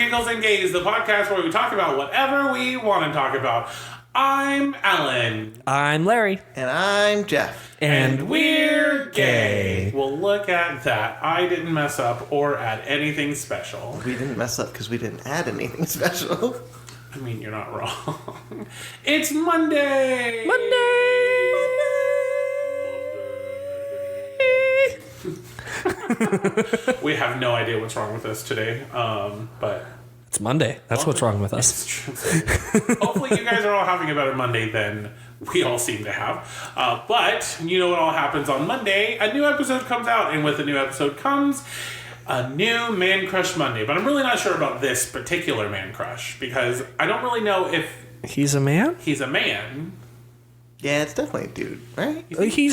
Giggles and Gays, the podcast where we talk about whatever we want to talk about. I'm Alan. I'm Larry. And I'm Jeff. And we're gay. Well, look at that. I didn't mess up or add anything special. We didn't mess up because we didn't add anything special. I mean, you're not wrong. It's Monday! We have no idea what's wrong with us today, but... It's Monday. That's what's wrong with us. Hopefully you guys are all having a better Monday than we all seem to have. But you know what all happens on Monday? A new episode comes out, and with a new episode comes a new Man Crush Monday. But I'm really not sure about this particular Man Crush, because I don't really know if... He's a man? He's a man. Yeah, it's definitely a dude, right? He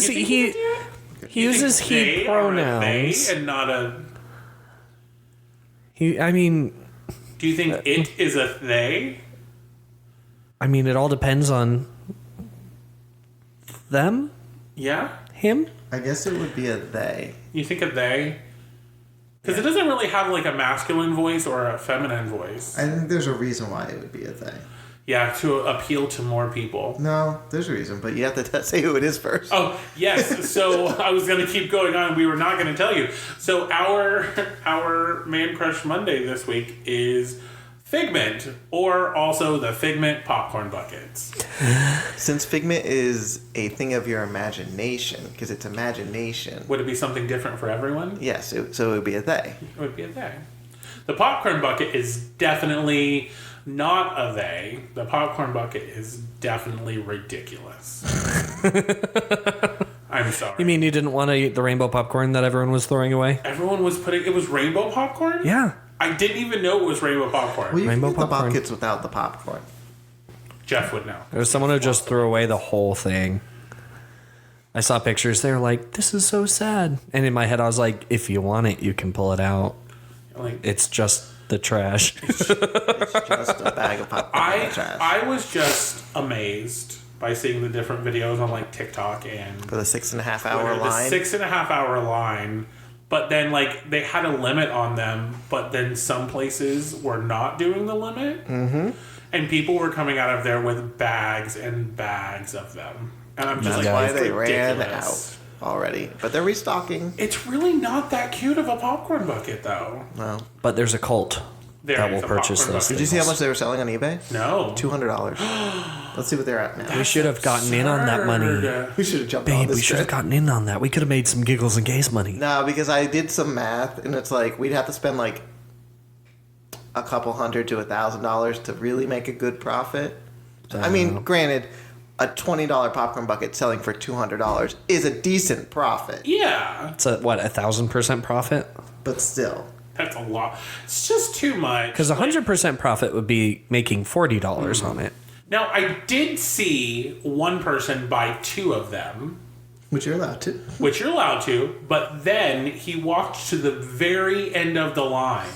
uses he pronouns. And not a... Do you think it is a they? I mean, it all depends on them? Yeah? Him? I guess it would be a they. You think a they? Because it doesn't really have like a masculine voice or a feminine voice. I think there's a reason why it would be a they. Yeah, to appeal to more people. No, there's a reason, but you have to say who it is first. Oh, yes. So I was going to keep going on. We were not going to tell you. So our Man Crush Monday this week is Figment, or also the Figment popcorn buckets. Since Figment is a thing of your imagination, because it's imagination. Would it be something different for everyone? Yes, so it would be a they. It would be a they. The popcorn bucket is definitely... not a they. The popcorn bucket is definitely ridiculous. I'm sorry. You mean you didn't want to eat the rainbow popcorn that everyone was throwing away? Everyone was putting... It was rainbow popcorn? Yeah. I didn't even know it was rainbow popcorn. Well, you Rainbow can get the popcorn. buckets without the popcorn. Jeff would know. There was someone who just threw away the whole thing. I saw pictures. They were like, this is so sad. And in my head, I was like, if you want it, you can pull it out. Like, It's just the trash. It's just a bag of popcorn in the trash. I was just amazed by seeing the different videos on like TikTok and For the 6.5 hour line. The 6.5 hour line. But then like they had a limit on them, but then some places were not doing the limit. Mm-hmm. And people were coming out of there with bags and bags of them. And I'm just That's like, why it's they ridiculous. ran out already. But they're restocking. It's really not that cute of a popcorn bucket, though. No. But there's a cult There that is will a purchase popcorn those bucket. Did you see how much they were selling on eBay? No. $200. Let's see what they're at now. We should have gotten in on that money. Absurd. We should have jumped on Babe, this we should have trip. gotten in on that. We could have made some giggles and gays money. No, because I did some math, and it's like we'd have to spend like a couple $100 to $1,000 to really make a good profit. I mean, granted, a $20 popcorn bucket selling for $200 is a decent profit, Yeah. It's a, what, 1,000% profit? but still. That's a lot. It's just too much. Because 100% profit would be making $40 on it. Now, I did see one person buy two of them, Which you're allowed to. which you're allowed to, but then he walked to the very end of the line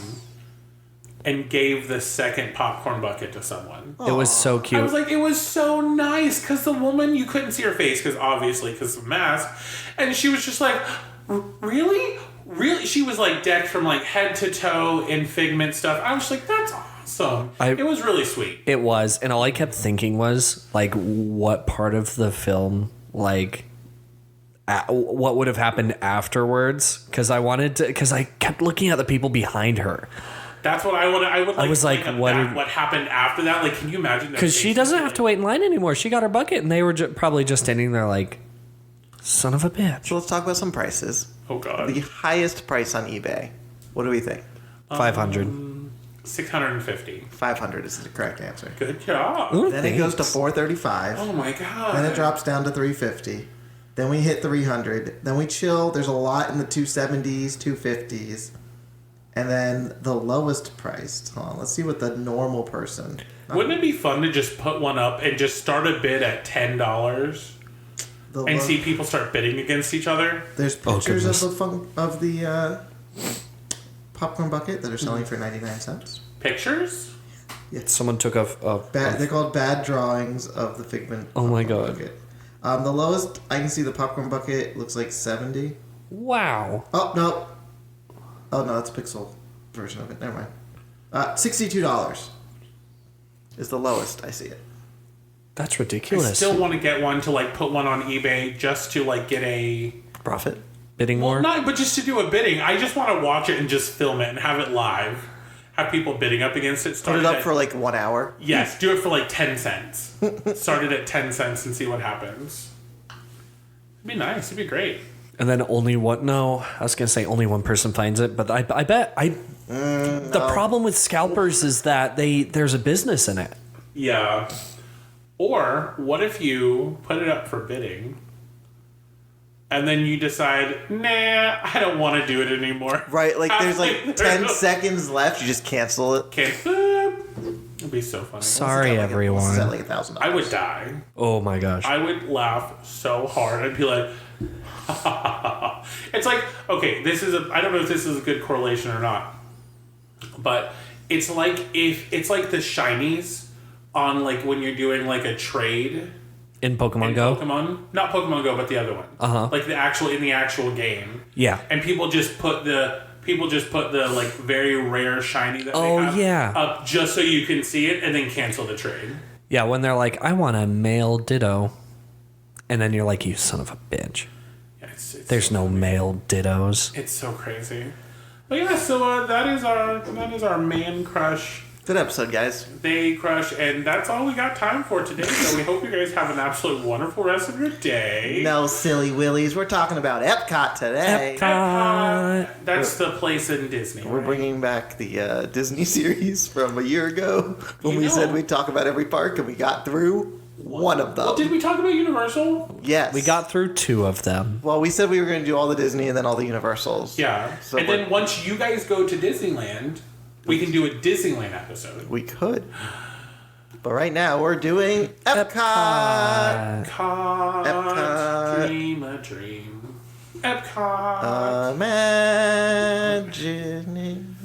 and gave the second popcorn bucket to someone. It was so I cute. was like, it was so nice, because the woman, you couldn't see her face, because of the mask, and she was just like, really? Really? She was like decked from like head to toe in Figment stuff. I was like, that's awesome. It was really sweet. It was, and all I kept thinking was, like, what part of the film, like, what would have happened afterwards? Because I kept looking at the people behind her. That's what I would. I was like, think what what happened after that? Like, can you imagine? Because she doesn't have to wait in line anymore. She got her bucket, and they were probably just standing there like, son of a bitch. So let's talk about some prices. Oh God. The highest price on eBay. What do we think? 500. 650. 500 is the correct answer. Good job. Ooh, Then it goes to 435. Oh my God. Then it drops down to 350. Then we hit 300. Then we chill. There's a lot in the 270s, 250s. And then the lowest priced. Hold on, let's see what the normal person. Wouldn't it be fun to just put one up and just start a bid at $10 and see people start bidding against each other? There's pictures goodness. of the popcorn bucket that are selling for 99 cents. Pictures? Someone took a They're called bad drawings of the Figment. Oh my popcorn God. Bucket. The lowest I can see the popcorn bucket looks like 70. wow. Oh no, that's a pixel version of it. Never mind. $62 is the lowest I see it. That's I ridiculous. still want to get one to like put one on eBay just to like get a Profit? Bidding war. not, but just to do a bidding. I just want to watch it and just film it and have it live. Have people bidding up against it. Put Start it up at- for like 1 hour. Yes, do it for like 10 cents. Start it at 10 cents and see what happens. It'd be nice. It'd be great. And then only one. No, I was gonna say only one person finds it, but I bet the problem with scalpers is that there's a business in it. Yeah. Or what if you put it up for bidding and then you decide, nah, I don't want to do it anymore. Right, like there's like Halfway 10 through. seconds left. You just cancel it. It'd be so funny. Sorry, Is that everyone. like $1,000? I would die. Oh my gosh. I would laugh so hard. I'd be like, it's like, okay, I don't know if this is a good correlation or not, but it's like it's like the shinies on like when you're doing like a trade In Pokemon in Go? not Pokemon Go, but the other one. Uh-huh. Like in the actual game. Yeah. And people just put the like very rare shiny that Oh, they have yeah. up just so you can see it and then cancel the trade. Yeah, when they're like, I want a male Ditto. And then you're like, you son of a bitch. Yeah, it's There's no male Dittos. It's so crazy. But yeah, so that is our man crush, Good episode, guys. day crush, and that's all we got time for today. So we hope you guys have an absolute wonderful rest of your day. No silly willies. We're talking about EPCOT today. Epcot. That's the place in Disney. We're right? bringing back the Disney series from a year ago when You we said know. we'd talk about every park, and we got through one of them. Well, did we talk about Universal? Yes. We got through 2 of them. Well, we said we were going to do all the Disney and then all the Universals. Yeah. So and then once you guys go to Disneyland, we can do a Disneyland episode. we could. But right now we're doing EPCOT. Epcot, dream a dream. Epcot. Imagining.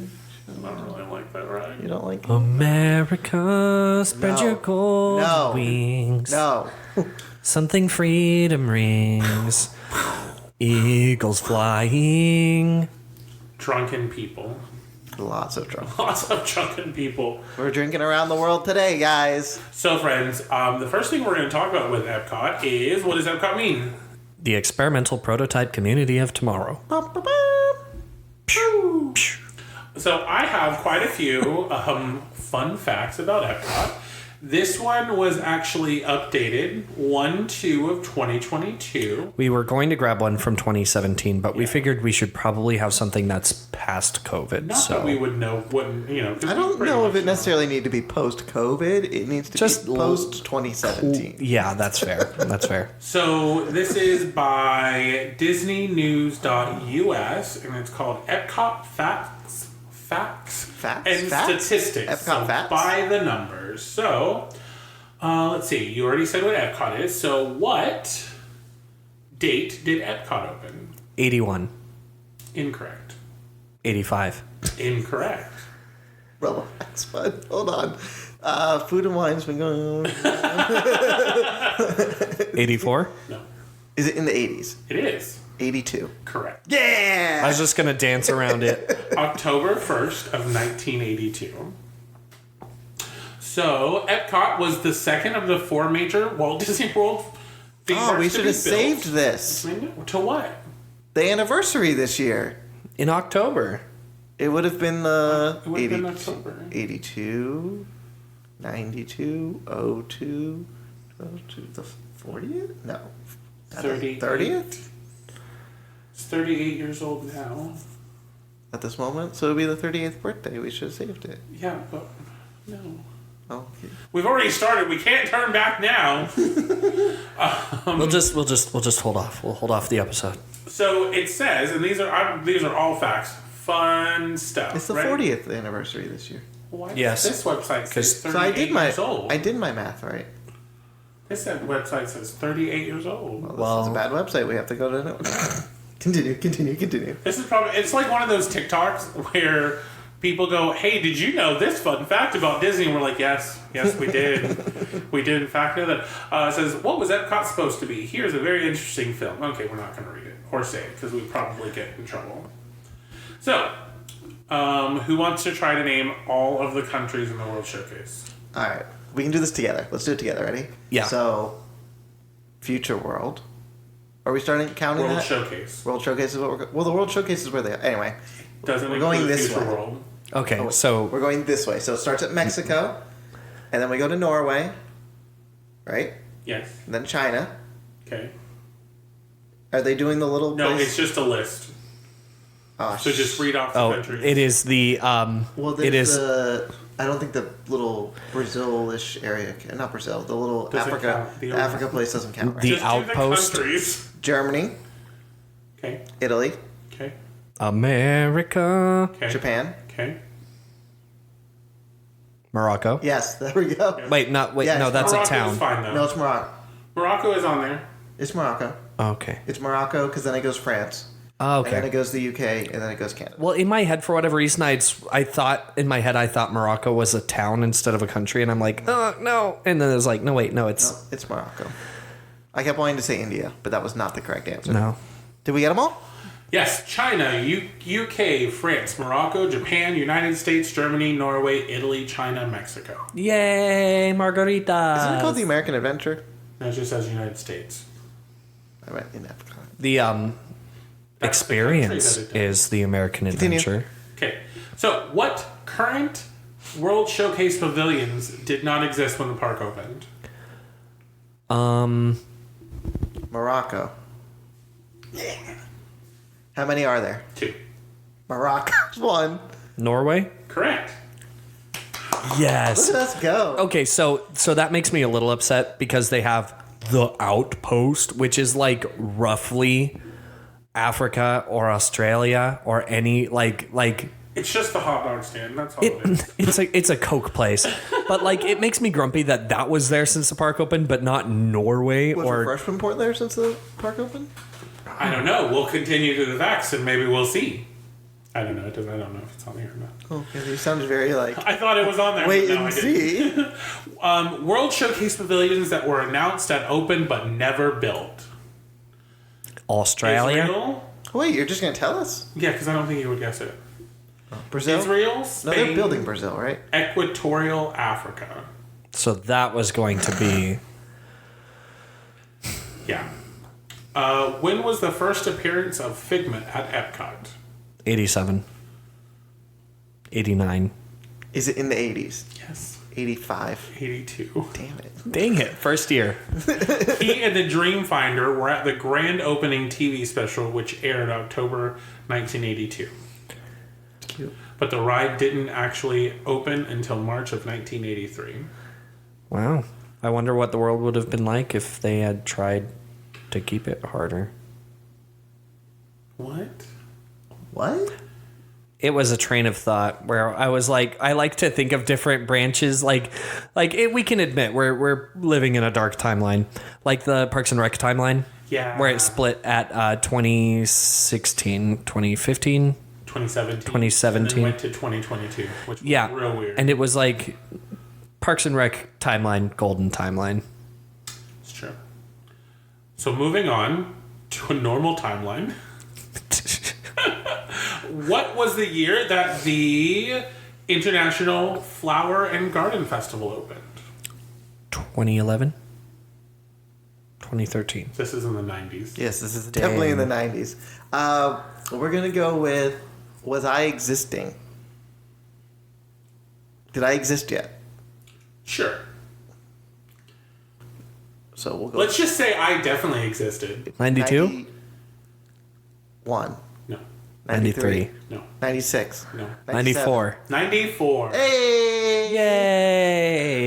I don't really like that, right? You don't like America, spread No. your gold No. wings. No. Something freedom rings. Eagles flying. Drunken people. Lots of trouble. Lots of drunken people. We're drinking around the world today, guys. So, friends, the first thing we're going to talk about with Epcot is, what does Epcot mean? The experimental prototype community of tomorrow. So I have quite a few fun facts about Epcot. This one was actually updated 1/2 of 2022. We were going to grab one from 2017, but we figured we should probably have something that's past COVID. Not so that we would know, wouldn't, 'cause I we don't pretty know much if it necessarily need to be post-COVID. It needs to Just be post-2017. yeah, that's fair. That's fair. So this is by DisneyNews.us, and it's called Epcot Facts and Facts? Statistics. Epcot So facts? by the numbers. So let's see. You already said what Epcot is. So what date did Epcot open? 81, Incorrect. 85, Incorrect. Relax, bud. Hold on. Food and wine's been going on. 84. No, Is it in the 80s? it is 82. correct. Yeah! I was just gonna dance around it. October 1st of 1982. So Epcot was the second of the 4 major Walt Disney World theme Oh, parks we to should be have saved built. this. I know. To what? The anniversary this year. In October. It would have been the It would have 80 been October. 82, 92, 02, 02, the 40th? No. 38. 30th? It's 38 years old now. At this moment? So it would be the 38th birthday. We should have saved it. Yeah, but no. Oh, okay. We've already started. We can't turn back now. We'll just hold off. We'll hold off the episode. So it says, and these are all facts. Fun stuff. It's the right? 40th anniversary this year. Why Yes. does this website says 38 So I did my years old? I did my math right. This website says 38 years old. Well, this is a bad website. We have to go to continue. This is probably, it's like one of those TikToks where people go, hey, did you know this fun fact about Disney? And we're like, yes, we did. We did in fact know that. It says, what was Epcot supposed to be? Here's a very interesting film. Okay, we're not going to read it or say it because we'd probably get in trouble. So, Who wants to try to name all of the countries in the World Showcase? All right. We can do this together. Let's do it together. Ready? Yeah. So, Future World. Are we starting counting World that? Showcase. World Showcase is what we're... Well, the World Showcase is where they are. Anyway. Doesn't We're include going this Future way. World. Okay, so We're going this way. So it starts at Mexico, and then we go to Norway, right? Yes. And then China. Okay. Are they doing the little No, place? it's just a list. Oh, So just read off the countries. it is the Well, there's it is the... I don't think the little Brazil-ish area... Not Brazil. The little Doesn't Africa... count. The The Africa place doesn't count, right? The just outpost. Do the countries. Germany, Okay. Italy, Okay. America, Okay. Japan. Okay. Morocco. Yes, there we go. Wait, Yeah, no, it's that's Morocco a town. is fine though. No, it's Morocco. Morocco is on there. It's Morocco. Okay. It's Morocco because then it goes France. Oh, And then it okay. goes the UK, and then it goes Canada. Well, in my head, for whatever reason, I thought Morocco was a town instead of a country, and I'm like, oh no, and then it was like, no, wait, no, it's No, it's Morocco. I kept wanting to say India, but that was not the correct answer. no. Did we get them all? Yes, China, UK, France, Morocco, Japan, United States, Germany, Norway, Italy, China, Mexico. Yay, margarita. Isn't it called the American Adventure? No, it just says United States. I meant in Africa. The That's the experience country that it is the American Continue. adventure. Okay, so what current World Showcase pavilions did not exist when the park opened? Morocco. How many are there? 2. Morocco's one. Norway. Correct. Yes. Look at us go. Okay, so that makes me a little upset because they have the Outpost, which is like roughly Africa or Australia or any like It's just the hot dog stand. That's all it is. it's a Coke place, but like it makes me grumpy that was there since the park opened, but not Norway Was or refreshment port there since the park opened? I don't know. We'll continue to the facts and maybe we'll see. I don't know. I don't know if it's on here or not. Oh, because you sounded very like, I thought it was on there. wait but no, and I didn't. see. World Showcase pavilions that were announced and opened but never built. Australia. Israel? Wait, you're just going to tell us? Yeah, because I don't think you would guess it. Brazil? Israel, No, Spain, they're building Brazil, right? Equatorial Africa. So that was going to be Yeah. When was the first appearance of Figment at EPCOT? 87, 89. Is it in the 80s? Yes. 85. 82. Damn it. Dang it! First year. He and the Dreamfinder were at the grand opening TV special, which aired October 1982. Cute. But the ride didn't actually open until March of 1983. Wow. I wonder what the world would have been like if they had tried to keep it harder. What? What? It was a train of thought where I was like, I like to think of different branches. Like we can admit we're living in a dark timeline, like the Parks and Rec timeline. Yeah. Where it split at 2016, 2015. 2017. 2017. And then went to 2022, which was Yeah. real weird. And it was like Parks and Rec timeline, golden timeline. It's true. So moving on to a normal timeline. What was the year that the International Flower and Garden Festival opened? 2011? 2013. This is in the 90s. Yes, this is definitely in the 90s. We're going to go with, was I existing? Did I exist yet? Sure. So we'll go Let's just say I definitely existed. 92? 91. No. 93. No. 96. No. 94. 94. Hey!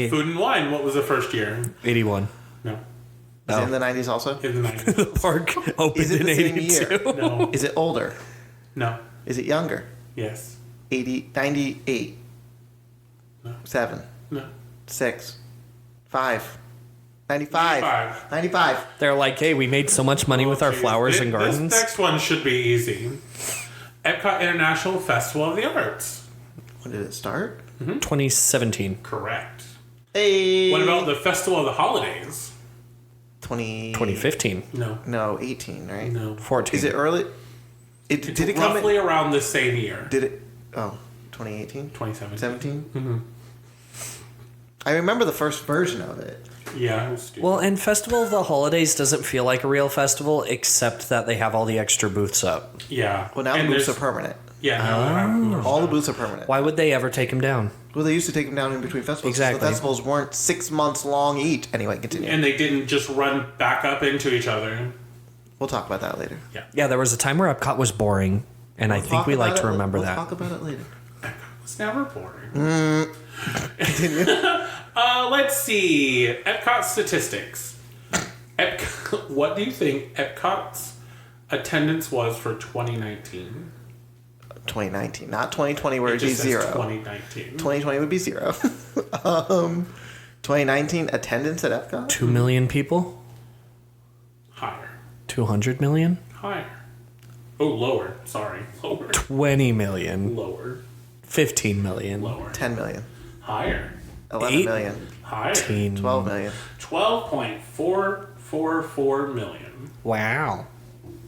Yay! Food and Wine, what was the first year? 81. No. Is it in the 90s also? In the 90s. The park opened Is it in the same 82. No. Is it older? No. Is it younger? Yes. 98. No. 7. No. 6. 5. 95. 95. 95. They're like, hey, we made so much money with our Geez. flowers and This gardens. next one should be easy. EPCOT International Festival of the Arts. When did it start? 2017. Correct. Hey! What about the Festival of the Holidays? 2015. No. No, 18, right? No. 14. Is it early? Did it come in? Roughly around the same year. Did it? Oh, 2018? 2017. 17? Mm-hmm. I remember the first version of it. Yeah, it was stupid. Well, and Festival of the Holidays doesn't feel like a real festival, except that they have all the extra booths up. yeah. Well, now And the booths are there's- permanent. Yeah, now they have more All the stuff. booths are permanent. Why would they ever take them down? Well, they used to take them down in between festivals. 'Cause Exactly. The festivals weren't 6 months long each. Anyway, continue. And they didn't just run back up into each other. We'll talk about that later. Yeah, there was a time where Epcot was boring, and I think Talk we like about to it- remember we'll that. talk about it later. It's never boring. Continue. Let's see. Epcot statistics. What do you think Epcot's attendance was for 2019? 2019, not 2020 where It it'd be just says 0. 2019. 2020 would be 0. 2019 attendance at Epcot? 2 million people? Higher. 200 million? Higher. Oh, lower. Sorry. Lower. 20 million? Lower. 15 million? Lower. 10 million. Higher. 11 Eight? million. Higher. 12 million. 12.444 million. Wow.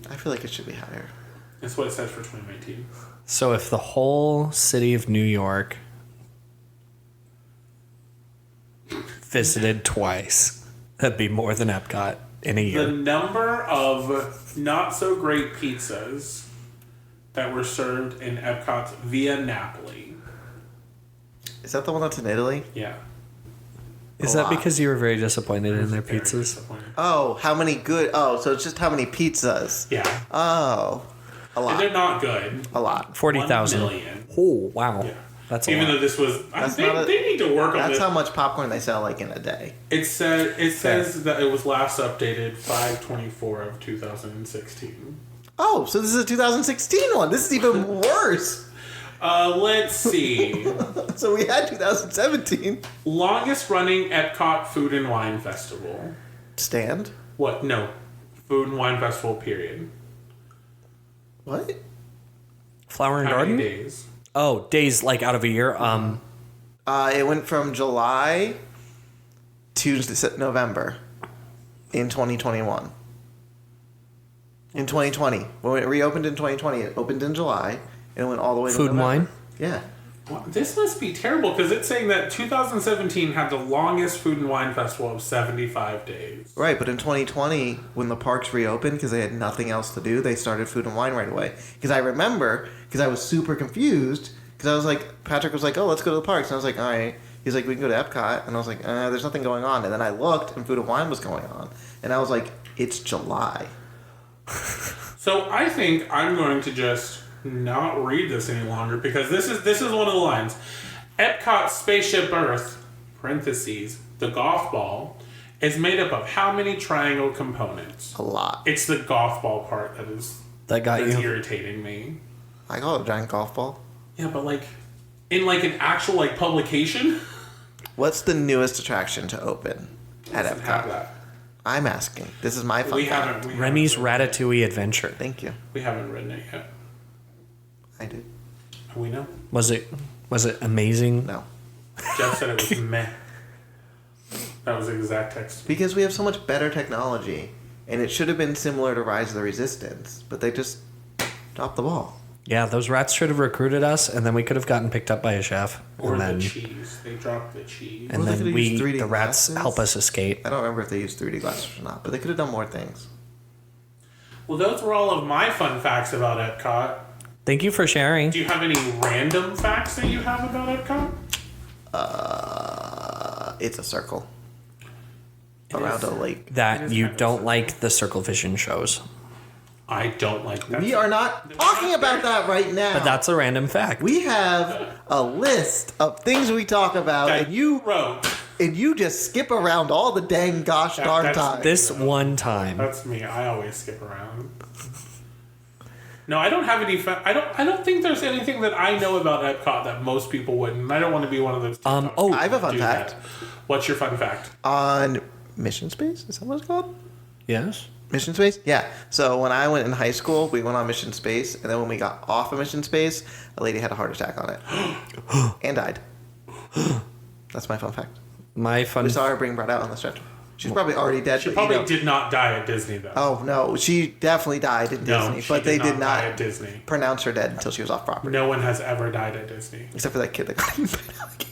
I feel like it should be higher. That's what it says for 2019. So if the whole city of New York visited twice, that'd be more than Epcot in a The year. number of not so great pizzas that were served in Epcot's Via Napoli. Is that the one that's in Italy? Yeah. Is a that lot. because you were very disappointed in their Very pizzas? disappointed. Oh, how many good. Oh, so it's just how many pizzas. Yeah. Oh, a And they're lot. not good. A lot. 40,000. 1 million. Oh, wow. Yeah. That's a Even lot. though this was, That's they, not a- they need to work on That's this. how much popcorn they sell like in a day. It says that it was last updated 5/24 of 2016. Oh, so this is a 2016 one. This is even worse. Let's see. So we had 2017. Longest running Epcot Food and Wine Festival. Stand? What? No. Food and Wine Festival, period. What? Flower and How many Garden? days? Oh, days like out of a year. It went from July to November in 2021. In 2020. When it reopened in 2020, it opened in July and it went all the way to Food and November. wine? Yeah. Well, this must be terrible because it's saying that 2017 had the longest Food and Wine Festival of 75 days. Right, but in 2020, when the parks reopened because they had nothing else to do, they started Food and Wine right away. Because I remember, because I was super confused, because I was like, Patrick was like, oh, let's go to the parks. And I was like, all right. He's like, we can go to Epcot. And I was like, there's nothing going on. And then I looked, and Food and Wine was going on. And I was like, it's July. So I think I'm going to just not read this any longer because this is one of the lines. Epcot Spaceship Earth (parentheses) the golf ball is made up of how many triangle components? A lot. It's the golf ball part that's That got you. irritating me. I call it a giant golf ball. Yeah, but like in like an actual like publication, What's the newest attraction to open at doesn't have Epcot? that. I'm asking. This is my fun We fact. haven't. Remi's Ratatouille Adventure. Thank you. We haven't written it yet. I did. We know. Was it amazing? No. Jeff said it was meh. That was the exact text. Because we have so much better technology, and it should have been similar to Rise of the Resistance, but they just dropped the ball. Yeah, those rats should have recruited us, and then we could have gotten picked up by a chef. Or and the then, cheese. They dropped the cheese. and Well, they then could've we, used 3D the rats glasses. help us escape. I don't remember if they used 3D glasses or not, but they could have done more things. Well, those were all of my fun facts about Epcot. Thank you for sharing. Do you have any random facts that you have about Epcot? It's a circle It around is. a lake. That It is you kind of don't sad. like the Circle Vision shows. I don't like that. We are not talking about that right now. But that's a random fact. We have a list of things we talk about, that and you wrote. just skip around all the dang gosh darn that's- time. This one time. That's me. I always skip around. No, I don't have any. I don't think there's anything that I know about Epcot that most people wouldn't. And I don't want to be one of those. TikTokers oh, I have a who fun do fact. that. What's your fun fact? On Mission Space? Is that what it's called? Yes? Mission Space? Yeah. So when I went in high school, we went on Mission Space, and then when we got off of Mission Space, a lady had a heart attack on it. And died. That's my fun fact. My fun We saw her being brought out on the stretcher. She's probably already dead. She but, probably did not die at Disney, though. Oh, no. She definitely died at Disney. she But they did not die at Disney. pronounce her dead until she was off property. No one has ever died at Disney. Except for that kid that got eaten by an alligator.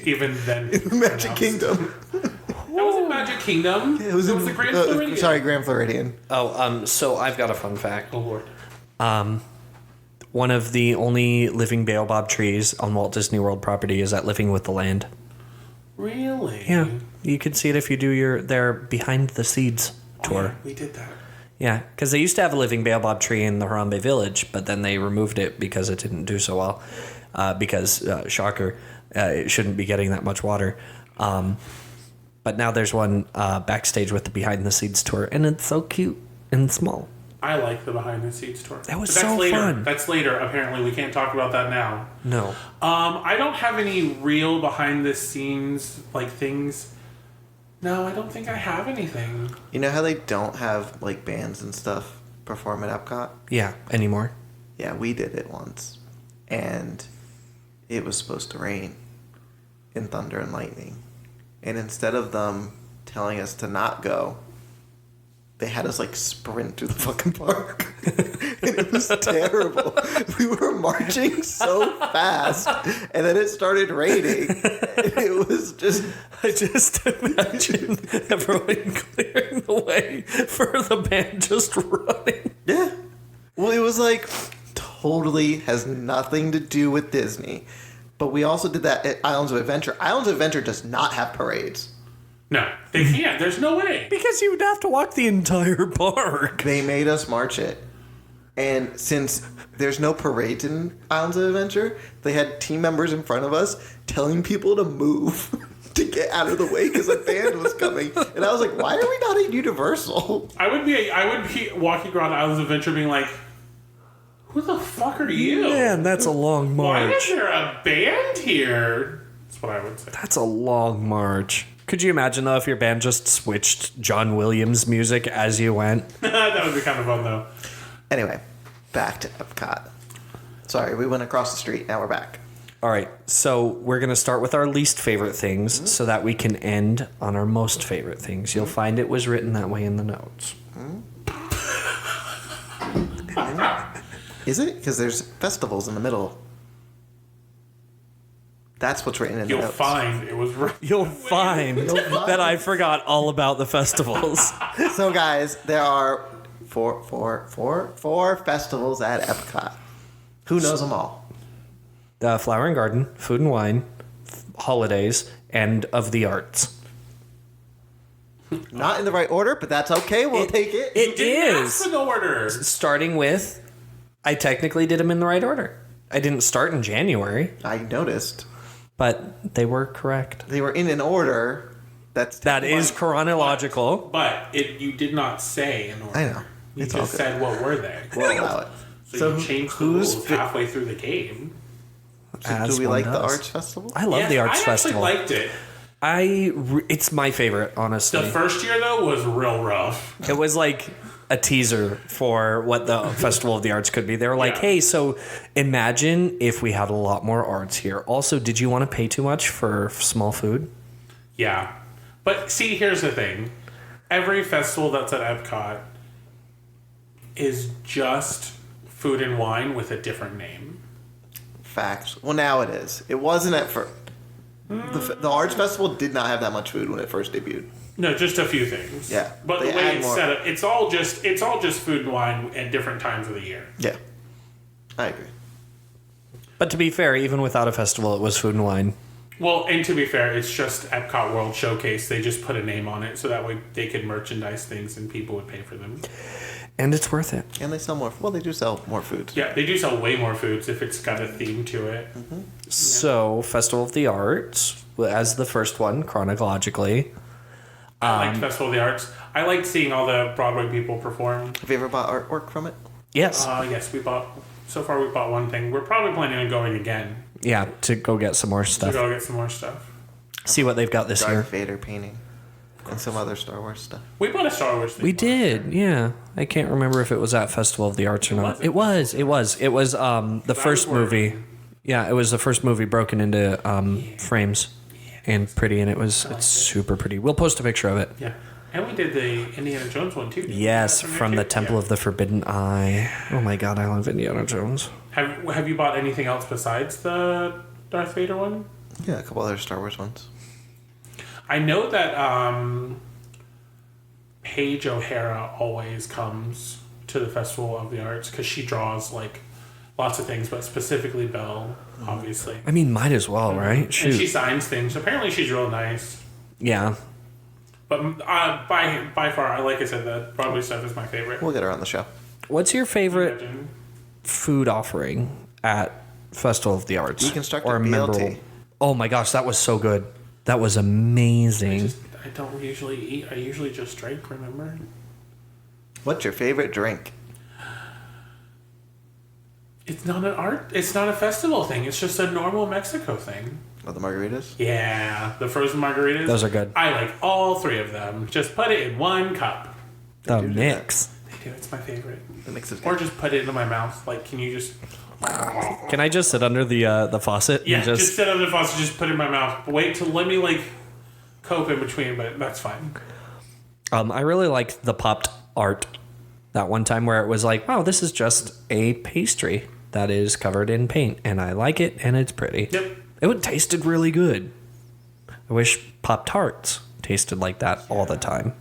Even then. In the Magic Kingdom. That was in Magic Kingdom. It was the Grand Floridian. Sorry, Grand Floridian. Oh, so I've got a fun fact. Oh, Lord. One of the only living baobab trees on Walt Disney World property is at Living with the Land. Really? Yeah, you can see it if you do their Behind the Seeds tour. Yeah, we did that. Yeah, because they used to have a living baobab tree in the Harambe village, but then they removed it because it didn't do so well. Shocker, it shouldn't be getting that much water. But now there's one backstage with the Behind the Seeds tour, and it's so cute and small. I like the behind the scenes tour. That was But that's so later. fun. That's later. Apparently, we can't talk about that now. No. I don't have any real behind the scenes things. No, I don't think I have anything. You know how they don't have bands and stuff perform at Epcot? Yeah, anymore. Yeah, we did it once. And it was supposed to rain in thunder and lightning. And instead of them telling us to not go, they had us sprint through the fucking park. And it was terrible. We were marching so fast. And then it started raining. And it was just... I just imagine everyone clearing the way for the band just running. Yeah. Well, it was totally has nothing to do with Disney. But we also did that at Islands of Adventure. Islands of Adventure does not have parades. No, they can't. There's no way. Because you would have to walk the entire park. They made us march it. And since there's no parades in Islands of Adventure, they had team members in front of us telling people to move to get out of the way because a band was coming. And I was like, why are we not at Universal? I would be walking around Islands of Adventure being like, who the fuck are you? Man, that's a long Why is march. there a band here? That's what I would say. That's a long march. Could you imagine, though, if your band just switched John Williams music as you went? That would be kind of fun, though. Anyway, back to Epcot. Sorry, we went across the street. Now we're back. All right, so we're going to start with our least favorite things so that we can end on our most favorite things. You'll find it was written that way in the notes. Is it? Because there's festivals in the middle. That's what's written in the You'll notes. find it was right. You'll find that I forgot all about the festivals. So, guys, there are four festivals at Epcot. Who knows them all? Flower and Garden, Food and Wine, Holidays, and of the Arts. Not in the right order, but that's okay. We'll take it. It Didn't is. ask for the order. Starting with, I technically did them in the right order. I didn't start in January, I noticed. but they were correct. They were in an order That is chronological. But you did not say an order. I know. You It's all just good. said what were they. We'll allow it. So you changed the rules halfway through the game. As Do we one like the does. Arts Festival? I love the Arts Festival. I actually liked it. It's my favorite, honestly. The first year, though, was real rough. It was like a teaser for what the Festival of the Arts could be. They were like, Yeah. hey, so imagine if we had a lot more arts here. Also, did you want to pay too much for small food? Yeah. But see, here's the thing. Every festival that's at Epcot is just food and wine with a different name. Facts. Well, now it is. It wasn't at first. The Arts Festival did not have that much food when it first debuted. No, just a few things. Yeah, But they the way add it's more. set up, it's all just food and wine at different times of the year. Yeah. I agree. But to be fair, even without a festival, it was food and wine. Well, and to be fair, it's just Epcot World Showcase. They just put a name on it so that way they could merchandise things and people would pay for them. And it's worth it. And they sell more. Well, they do sell more food. Yeah, they do sell way more foods if it's got a theme to it. So, Festival of the Arts, as the first one, chronologically. I liked Festival of the Arts. I liked seeing all the Broadway people perform. Have you ever bought artwork from it? Yes. Yes, we bought one thing. We're probably planning on going again Yeah, to go get some more to stuff. go get some more stuff. See what they've got this year. Darth Vader painting. And some other Star Wars stuff. We bought a Star Wars thing. We did, yeah. I can't remember if it was at Festival of the Arts or not. It was. It was the first was working. movie. Yeah, it was the first movie broken into frames and pretty, and it's super pretty. We'll post a picture of it. Yeah. And we did the Indiana Jones one too. Yes, from the Temple of the Forbidden Eye. Oh my god, I love Indiana Jones. Have you bought anything else besides the Darth Vader one? Yeah, a couple other Star Wars ones. I know that Paige O'Hara always comes to the Festival of the Arts because she draws like lots of things, but specifically Belle, obviously. I mean, might as well, right? Shoot. And she signs things. Apparently, she's real nice. Yeah. But by far, like I said, the Broadway stuff is my favorite. We'll get her on the show. What's your favorite food offering at Festival of the Arts? Deconstructed BLT. Oh my gosh, that was so good. That was amazing. I don't usually eat. I usually just drink, remember? What's your favorite drink? It's not an art. It's not a festival thing. It's just a normal Mexico thing. Oh, the margaritas? Yeah, the frozen margaritas. Those are good. I like all three of them. Just put it in one cup. The mix. They do. It's my favorite. The mix is Or good. just put it into my mouth. Like, can you just... Can I just sit under the faucet? Yeah, and just sit on the faucet. Just put it in my mouth. Wait till let me like cope in between, but that's fine. I really liked the popped art that one time where it was like, wow, this is just a pastry that is covered in paint, and I like it, and it's pretty. Yep. It tasted really good. I wish Pop-Tarts tasted like that all the time.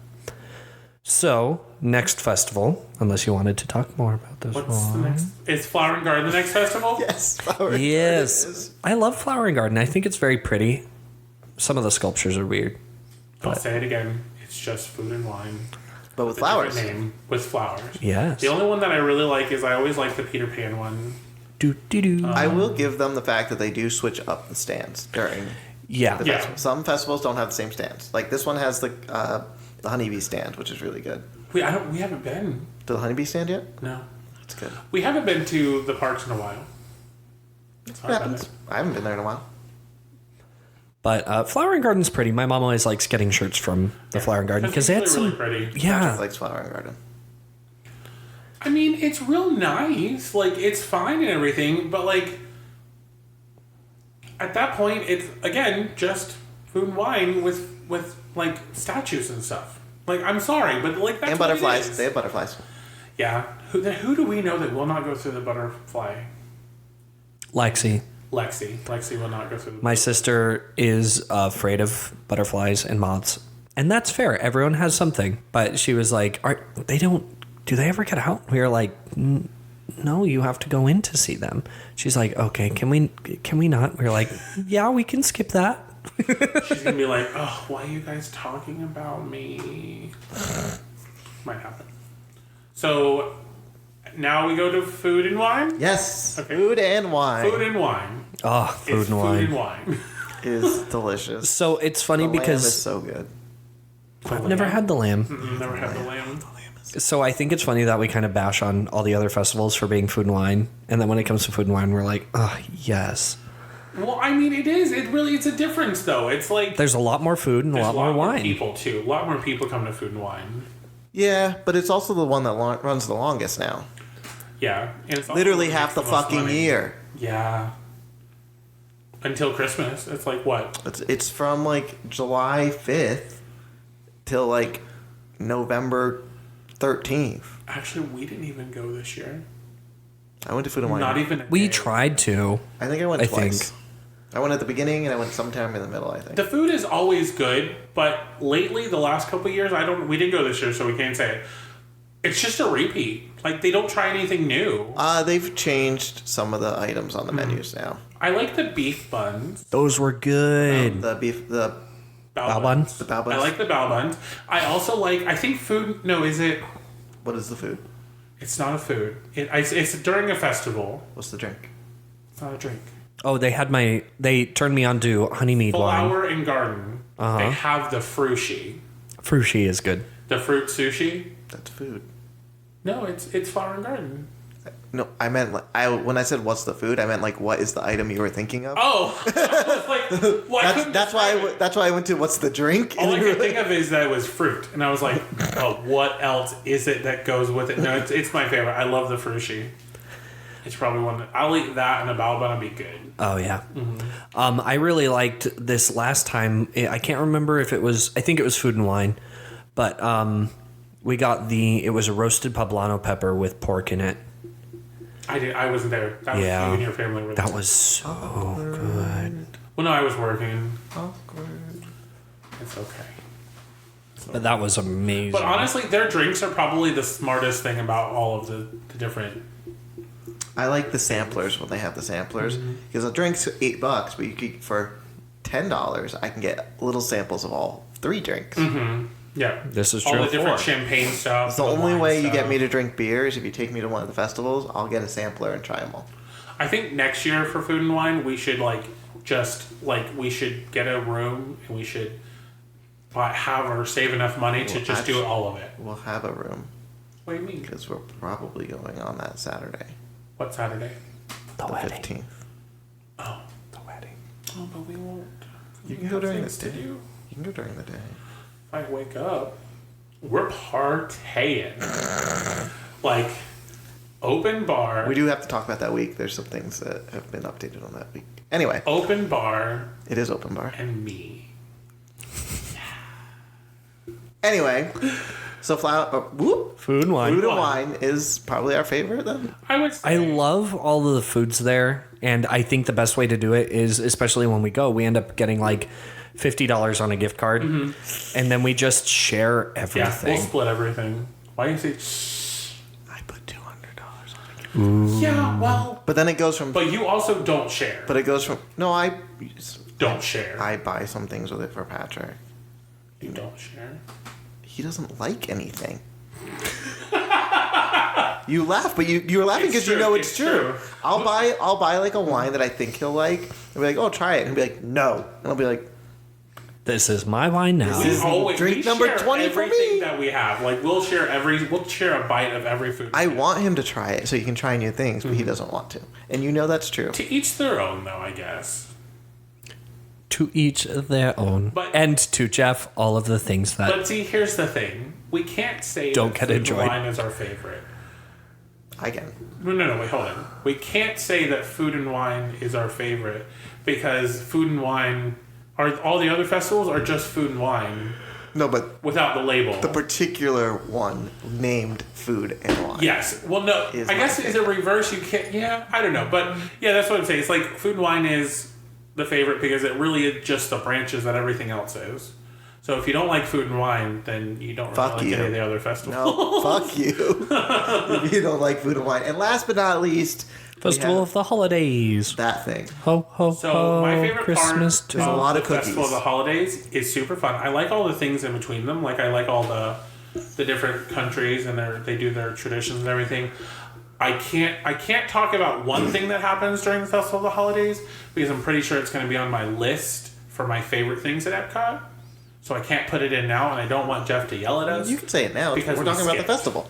So, next festival, unless you wanted to talk more about this What's one. the next? Is Flower and Garden the next festival? Yes. Yes. I love Flower and Garden. I think it's very pretty. Some of the sculptures are weird. I'll say it again. It's just food and wine. But with A flowers. different name with flowers. Yes. The only one that I really like is I always like the Peter Pan one. Do. I will give them the fact that they do switch up the stands during Yeah. the Yeah. festival. Some festivals don't have the same stands. Like this one has the honeybee stand, which is really good. We haven't been. To the honeybee stand yet? No. It's good. We haven't been to the parks in a while. It happens. I haven't been there in a while. But Flower and Garden's pretty. My mom always likes getting shirts from the Flower and Garden because they had It's some. really pretty. Yeah. She likes Flower and Garden. I mean, it's real nice. Like, it's fine and everything, but like, at that point, it's again just food and wine with like statues and stuff. Like, I'm sorry, but like that's And what it butterflies. is. They have butterflies. Yeah. Who do we know that will not go through the butterfly? Lexi. Lexi will not go through the My sister is afraid of butterflies and moths. And that's fair. Everyone has something. But she was like, do they ever get out? We were like, no, you have to go in to see them. She's like, okay, can we not? We were like, yeah, we can skip that. She's gonna be like, oh, why are you guys talking about me? Might happen. So now we go to food and wine? Yes. Okay. Food and wine. Food and wine. Oh, food It's and wine. Food and wine. is delicious. So it's funny The lamb because is so good. I've never had the lamb. Never had the lamb. So I think it's funny that we kind of bash on all the other festivals for being food and wine. And then when it comes to food and wine, we're like, oh, yes. Well, I mean, it is. It's a difference, though. It's like There's a lot more food and a there's lot more wine. people, too. A lot more people come to food and wine. Yeah, but it's also the one that runs the longest now. Yeah. And it's also Literally what half makes the most fucking money. year. Yeah. Until Christmas. It's like what? It's from like July 5th till like November 13th. Actually, we didn't even go this year. I went to Food and Wine. Not even a We day. tried to. I think I went I twice. think. I went at the beginning and I went sometime in the middle, I think. The food is always good, but lately, the last couple of years, we didn't go this year, so we can't say it. It's just a repeat. Like, they don't try anything new. They've changed some of the items on the menus now. I like the beef buns. Those were good. The Bao Bao buns. buns? The bao buns? I like the bao buns. I also like, I think food, no, is it? What is the food? It's not a food. It's during a festival. What's the drink? It's not a drink. Oh, they turned me on to honey mead wine. Flower and Garden. Uh-huh. They have the frushi. Frushi is good. The fruit sushi. That's food. No, it's Flower and Garden. No, I meant when I said what's the food, I meant like what is the item you were thinking of? Oh, I was like, well, I couldn't that's why describe it. that's why I went to what's the drink. All I could think of is that it was fruit, and I was like, "Oh, what else is it that goes with it?" No, it's my favorite. I love the frushi. It's probably one that I'll eat that and a balbon and be good. Oh yeah. I really liked this last time. I can't remember if it was. I think it was Food and Wine, but we got it was a roasted poblano pepper with pork in it. I wasn't there. That was you and your family were there. That was so good. Well, no, I was working. Awkward. It's okay. But that was amazing. But honestly, their drinks are probably the smartest thing about all of the different. I like the samplers when they have the samplers because a drink's $8, but you could for $10 I can get little samples of all 3 drinks. Mm-hmm. Yeah, this is all true. the different champagne stuff. It's the only wine way you stuff. get me to drink beer is if you take me to one of the festivals. I'll get a sampler and try them all. I think next year for Food and Wine, we should we should get a room and we should have or save enough money to just do all of it. We'll have a room. What do you mean? Because we're probably going on that Saturday, What Saturday? The the wedding. 15th. Oh, The wedding. oh, but we won't. You We can go have during the things to day. do. You can go during the day. If I wake up, we're partying. Like open bar. We do have to talk about that week. There's some things that have been updated on that week. Anyway, Open bar it is open bar. and me. Anyway, so Food and Wine. Food and Wine is probably our favorite then. I would say. I love all of the foods there, and I think the best way to do it is, especially when we go, we end up getting like $50 on a gift card, and then we just share Yeah, everything. we'll split everything. Why do you say? Shh? I put $200 on it. Yeah, well, But then it goes from. but you also don't share. But it goes from. No, Don't share. I buy some things with it for Patrick. You don't share. He doesn't like anything. You laugh, but you're laughing because you know it's true. I'll buy like a wine that I think he'll like. And be like, oh, try it. And he'll be like, no. And I'll be like, This is my wine now. This is drink number share 20 for everything me. that we have. Like we'll share a bite of every food. I want him to try it so he can try new things, but he doesn't want to. And you know that's true. To each their own, though. I guess. To each their own. But- And to Jeff, all of the things that... But see, here's the thing: we can't say Don't that get Food and enjoyed. Wine is our favorite. I can. No, wait, hold on. We can't say that Food and Wine is our favorite because Food and Wine are all the other festivals are just Food and Wine No, but without the label. the particular one named Food and Wine. Yes. Well, no. Is I guess my is it reverse? You can't. Yeah, I don't know, but yeah, that's what I'm saying. It's like Food and Wine is the favorite because it really is just the branches that everything else is. So if you don't like Food and Wine, then you don't really Fuck like you. any of the other festivals. No, fuck you. If you don't like Food and Wine. And last but not least, we Festival have of the Holidays. that thing. Ho, ho, So ho. my favorite Christmas part too. There's a lot of the Festival of cookies. the Holidays is super fun. I like all the things in between them. Like I like all the different countries and they do their traditions and everything. I can't talk about one thing that happens during the Festival of the Holidays because I'm pretty sure it's going to be on my list for my favorite things at Epcot. So I can't put it in now, and I don't want Jeff to yell at us. You can say it now. Because We're we talking about the skipped. festival.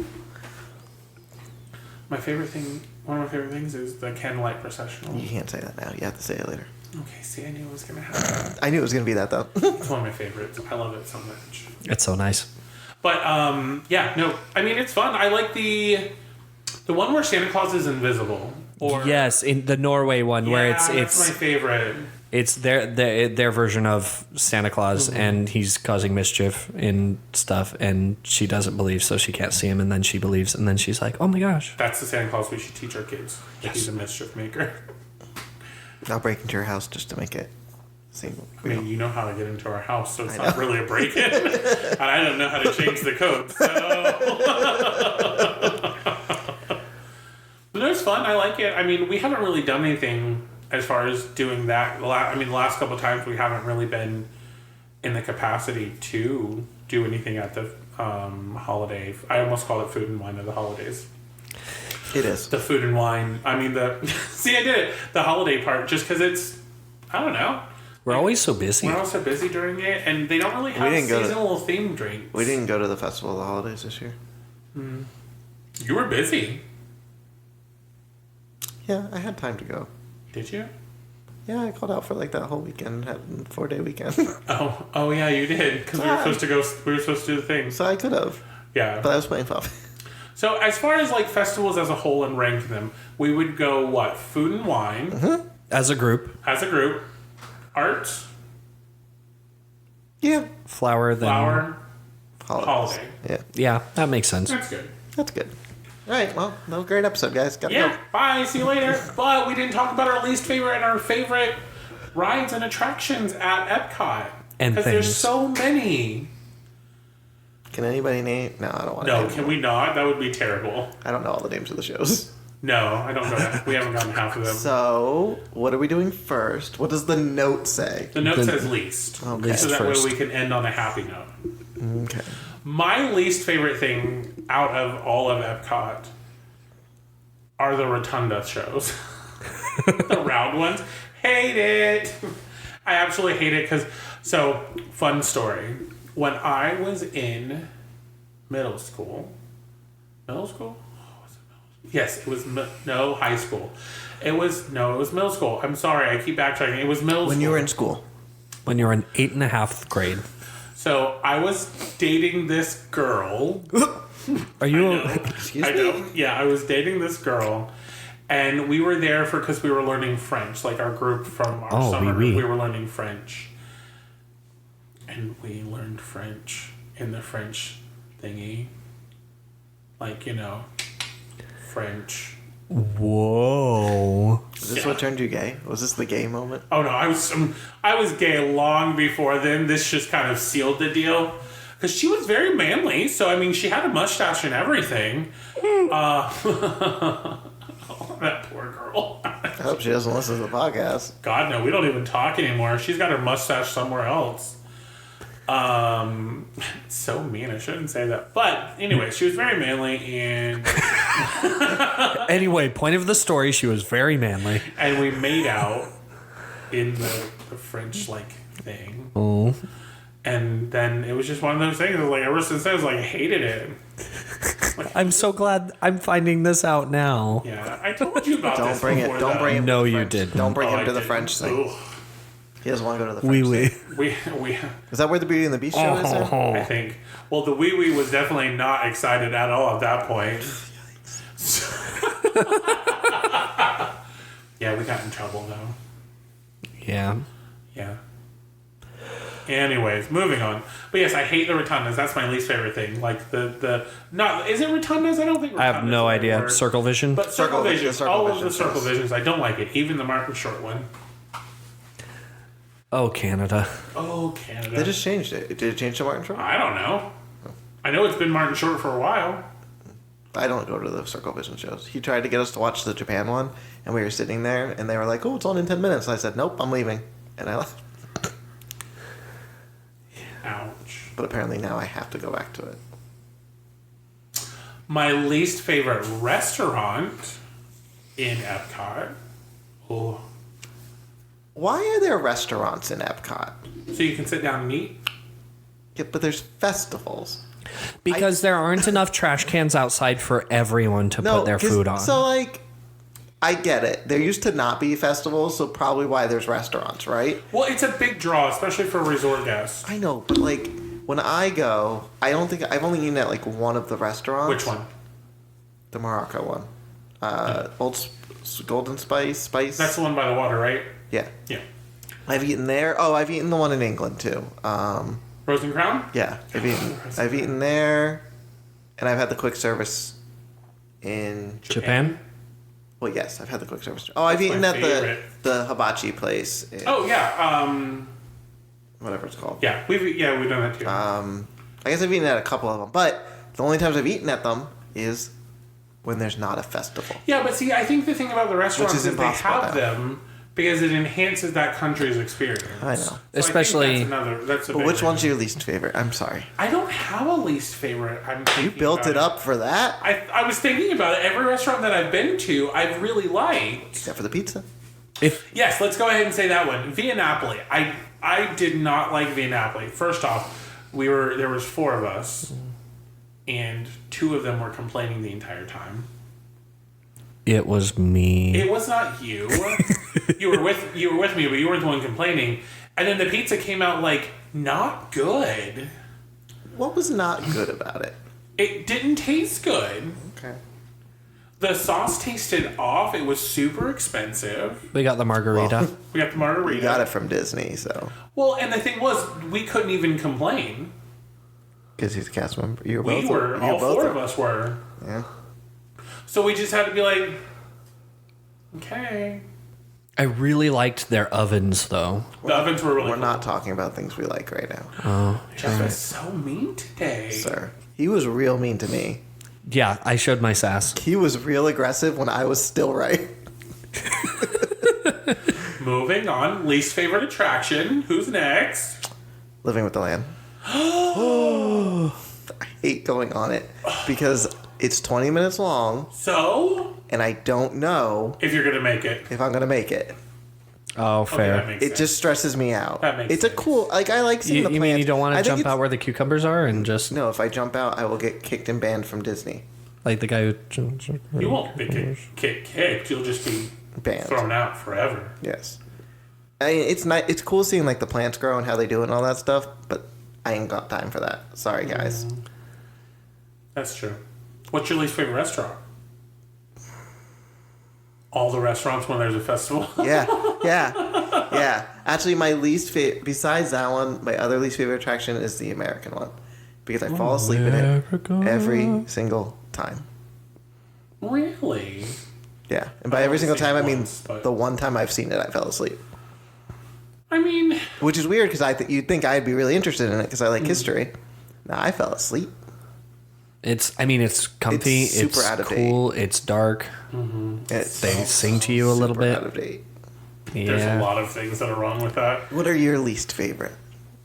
My favorite thing, one of my favorite things, is the candlelight processional. You can't say that now. You have to say it later. Okay, see, I knew it was going to happen. I knew it was going to be that, though. It's one of my favorites. I love it so much. It's so nice. But yeah, no, I mean it's fun. I like the one where Santa Claus is invisible. Or Yes, in the Norway one where that's my it's favorite. it's their version of Santa Claus, and he's causing mischief and stuff, and she doesn't believe, so she can't see him, and then she believes, and then she's like, oh my gosh. That's the Santa Claus we should teach our kids. That he's a mischief maker. I'll break into your house just to make it seem I real. mean, you know how to get into our house, so it's not really a break-in. And I don't know how to change the code, so. But it was fun. I like it. I mean, we haven't really done anything as far as doing that. The last couple of times we haven't really been in the capacity to do anything at the holiday. I almost call it Food and Wine of the holidays. It is. The Food and Wine. I mean, see, I did it. The holiday part, just because it's, I don't know. We're always so busy. We're also busy during it, and they don't really have didn't go to- seasonal themed drinks. We didn't go to the Festival of the Holidays this year. You were busy. Yeah, I had time to go. Did you? Yeah, I called out for like that whole weekend, had a 4-day weekend. Oh yeah, you did. Because we were supposed to go. We were supposed to do the thing. So I could have, Yeah. but I was playing Puppet. So as far as like festivals as a whole and rank them, we would go what? Food and wine. Mm-hmm. As a group. Art. Yeah. Flower. Holiday. Yeah. Yeah, that makes sense. That's good. That's good. All right. Well, that was a great episode, guys. Gotta Yeah. go. Bye. See you later. But we didn't talk about our least favorite and our favorite rides and attractions at Epcot. And because things. there's so many. Can anybody name? No, I don't want to. No, can we not? That would be terrible. I don't know all the names of the shows. No, I don't know that. We haven't gotten half of them. So, what are we doing first? What does the note say? The note says least. Okay. So that First. way we can end on a happy note. Okay. My least favorite thing out of all of Epcot are the Rotunda shows. The round ones. Hate it. I absolutely hate it because... So, fun story. When I was in middle school... Middle school? Yes, it was high school. It was middle school. I'm sorry, I keep backtracking. It was middle school. When you were in school. When you're in 8.5th grade. So I was dating this girl. Are you? Excuse I me? know. Yeah, I was dating this girl, and we were there because we were learning French. Like our group from our summer group, we were learning French, and we learned French in the French thingy. Like French. Whoa. Is this what turned you gay? Was this the gay moment? Oh no, I was gay long before then. This just kind of sealed the deal because she was very manly. So I mean, she had a mustache and everything. Oh, that poor girl. I hope she doesn't listen to the podcast. God no, we don't even talk anymore. She's got her mustache somewhere else. It's so mean. I shouldn't say that. But anyway, she was very manly and Anyway, point of the story, she was very manly. and we made out in the French thing. Oh. And then it was just one of those things. Like ever since then, I hated it. I'm so glad I'm finding this out now. Yeah, I told you about Don't this bring it. before, Don't though. bring him. No, to the you French. didn't. Don't bring Oh, him I to the didn't. French thing. Ugh. He doesn't want to go to the French Oui, thing. oui. We Is that where the Beauty and the Beast show is? There? I think. Well, the wee wee was definitely not excited at all at that point. Yeah, we got in trouble though. Yeah. Yeah. Anyways, moving on. But yes, I hate the rotundas. That's my least favorite thing. Like the not is it rotundas? I don't think rotundas I have no are the idea. word. Circle Vision? But circle Circle- vision. the Circle All of Vision the circle shows. visions. I don't like it. Even the Martin Short one. Oh, Canada. Oh, Canada. They just changed it. Did it change to Martin Short? I don't know. I know it's been Martin Short for a while. I don't go to the Circle Vision shows. He tried to get us to watch the Japan one, and we were sitting there, and they were like, "Oh, it's on in 10 minutes." And I said, "Nope, I'm leaving," and I left. Ouch. But apparently now I have to go back to it. My least favorite restaurant in Epcot. Oh. Why are there restaurants in Epcot? So you can sit down and eat? Yeah, but there's festivals. Because there aren't enough trash cans outside for everyone to put their 'cause- food on. So, I get it. There used to not be festivals, so probably why there's restaurants, right? Well, it's a big draw, especially for resort guests. I know, but when I go, I don't think I've only eaten at one of the restaurants. Which one? The Morocco one. Golden Spice. That's the one by the water, right? Yeah. Yeah. I've eaten there. Oh, I've eaten the one in England too. Rose and Crown? Yeah, I've eaten there, and I've had the quick service in Japan? Well, yes, I've had the quick service. Oh, I've That's eaten my at favorite. the hibachi place. In, Oh, yeah. whatever it's called. Yeah, we've done that too. I guess I've eaten at a couple of them, but the only times I've eaten at them is when there's not a festival. Yeah, but see, I think the thing about the restaurants Which is is they impossible have now. them because it enhances that country's experience. I know. So Especially- I think that's a But big which one's reason. your least favorite? I'm sorry. I don't have a least favorite. You built it up for that, I was thinking about it. Every restaurant that I've been to, I've really liked. except for the pizza. If Yes, let's go ahead and say that one. Via Napoli. I did not like Via Napoli. First off, there was 4 of us, and 2 of them were complaining the entire time. it was me. It was not you. you were with me, but you weren't the one complaining. And then the pizza came out not good. What was not good about it? It didn't taste good. Okay. The sauce tasted off. It was super expensive. We got the margarita. We got the margarita. We got it from Disney, so. Well, and the thing was, we couldn't even complain. Because he's a cast member. All four of us were. Yeah. So we just had to be like, okay. I really liked their ovens, though. The ovens were really We're cool. not talking about things we like right now, Oh, Jeff is so mean today. sir. He was real mean to me. yeah, I showed my sass. He was real aggressive when I was still right. Moving on. Least favorite attraction. Who's next? Living with the Land. I hate going on it because it's 20 minutes long So, and I don't know if you're going to make it. if I'm going to make it. Oh, Okay, fair. that makes It sense. just stresses me out. That makes It's a sense. cool, like, I like seeing the You plants. mean you don't want I to think jump it's- out where the cucumbers are and just No, if I jump out, I will get kicked and banned from Disney. like the guy who... You won't be kicked. You'll just be Banned. thrown out forever. Yes. I mean, it's not. It's cool seeing like the plants grow and how they do it and all that stuff, but I ain't got time for that. Sorry, guys. That's true. What's your least favorite restaurant? All the restaurants when there's a festival. Yeah. Actually, my least favorite, besides that one, my other least favorite attraction is the American one, because I fall asleep in it every single time. Really? Yeah, and by every only single seen time, it I mean once, but- the one time I've seen it, I fell asleep. I mean, Which is weird because you'd think I'd be really interested in it because I like history. No, I fell asleep. It's comfy, It's super it's out of cool, it's dark. It's They sing to you a little super bit. out of date. there's a Yeah. lot of things that are wrong with that. What are your least favorite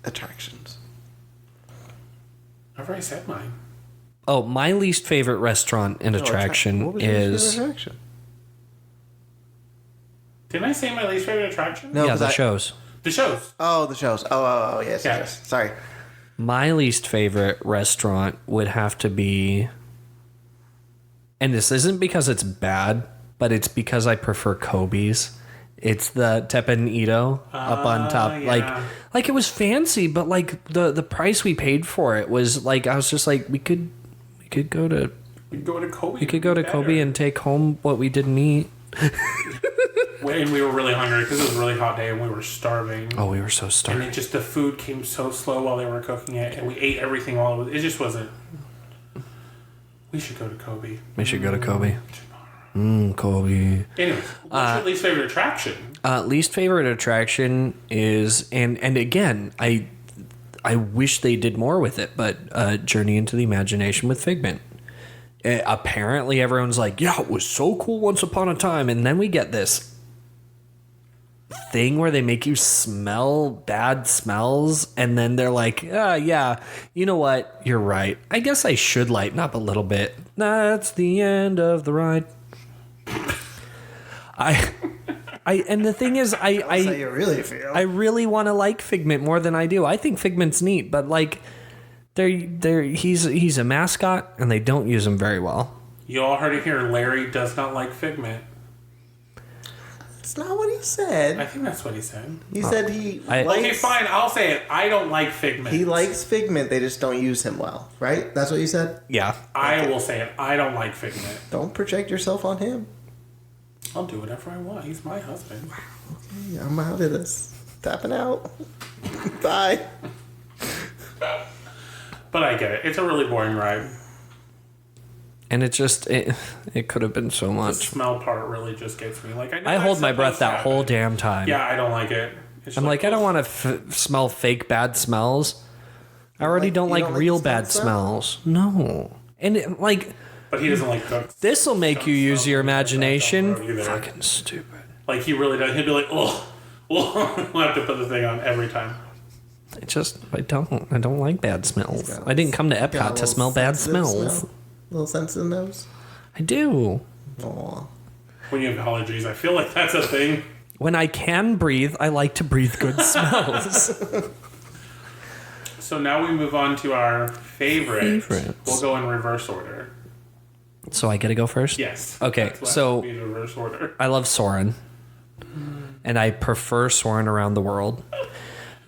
attractions? I've already said mine. Oh, my least favorite restaurant and attraction What was your least is favorite attraction? Didn't I say my least favorite attraction? No, yeah, 'cause the I- shows. The shows. Oh, the shows. Oh, yes, Yeah. yes. Sorry. My least favorite restaurant would have to be, and this isn't because it's bad, but it's because I prefer Kobe's. It's the Teppen Ito up on top. yeah. Like it was fancy, but like the price we paid for it was like, I was just like, we could go to We could go to Kobe. we could go to Kobe and take home what we didn't eat. And we were really hungry because it was a really hot day and we were starving. Oh, we were so And starving. it just, the food came so slow while they were cooking it, and we ate everything while it just wasn't. We should go to Kobe. We should go to Kobe. Kobe. Anyways, what's your least favorite attraction? Least favorite attraction is, and again, I wish they did more with it, but Journey into the Imagination with Figment. Apparently, everyone's like, yeah, it was so cool once upon a time, and then we get this thing where they make you smell bad smells, and then they're like, yeah, you know what? You're right. I guess I should lighten up a little bit. That's the end of the ride. And the thing is, That's how you really feel. I really want to like Figment more than I do. I think Figment's neat, but like, he's a mascot, and they don't use him very well. You all heard it here. Larry does not like Figment. It's not what he said. I think that's what he said. He said he I- likes, Okay, fine. I'll say it. I don't like Figment. he likes Figment, they just don't use him well. Right? That's what you said? Yeah, I will say it. I don't like Figment. Don't project yourself on him. I'll do whatever I want. He's my husband. Yeah, I'm out of this. Tapping out. Bye. But I get it. It's a really boring ride. and it could have been so The much. smell part really just gets me. Like I hold my breath that whole damn time. Yeah, I don't like it. It's I'm like, I don't want to smell fake bad smells. I already don't you like don't like real the bad smell? smells. No. And But he doesn't like cooks. this will make you use your imagination. Either. Fucking stupid. Like he really does. He'll be like, oh, we'll have to put the thing on every time. I don't like bad smells. I didn't come to Got a Epcot to little smell bad sensitive smells. smell. Little sensitive nose. I do. Aw. When you have allergies, I feel like that's a thing. When I can breathe, I like to breathe good smells. So now we move on to our favorites. Favorites. We'll go in reverse order. So I get to go first? Yes. Okay, That's why so- it has to be in reverse order. I love Soren. And I prefer Soren around the world.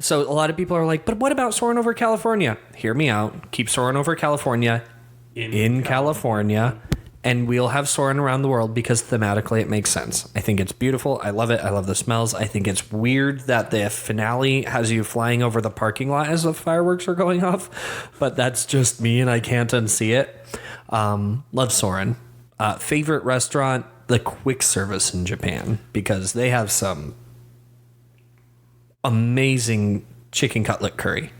So a lot of people are like, but what about Soren over California? Hear me out. Keep Soren over California. in California. And we'll have Soarin' around the world because thematically it makes sense. I think it's beautiful. I love it. I love the smells. I think it's weird that the finale has you flying over the parking lot as the fireworks are going off. But that's just me and I can't unsee it. Love Soarin'. Favorite restaurant, the quick service in Japan. Because they have some amazing chicken cutlet curry.